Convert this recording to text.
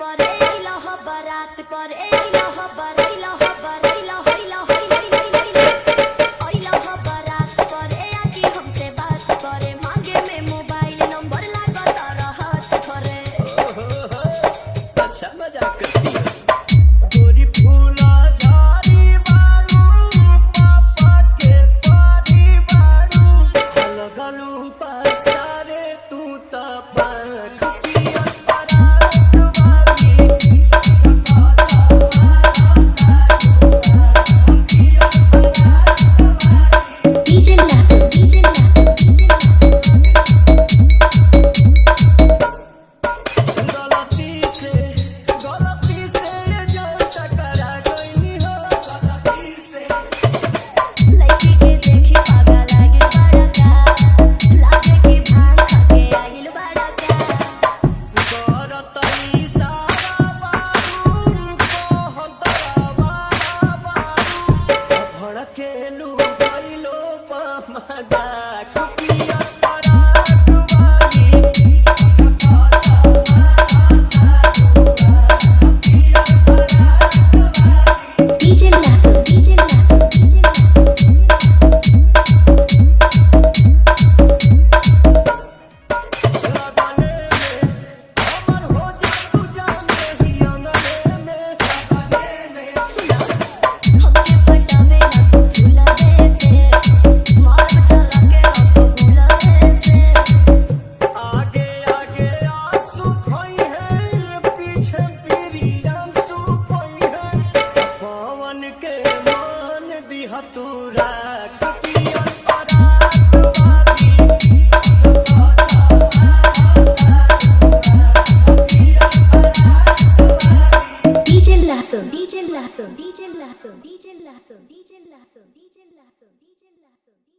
करे आइला हो बारात करे आइला हो आइला हो आइला हो आइला हो आइला हो बारात करे आके हमसे बात करे मांगे में मोबाइल नंबर लागो तारा हाथ करे। अच्छा मजाक करती है गोरी फूला झाड़ी बारू पापा के पारी बारू लगलू पसारे तू तपा DJ Lasso, DJ Lasso, DJ Lasso, DJ Lasso, DJ Lasso, DJ Lasso, DJ Lasso.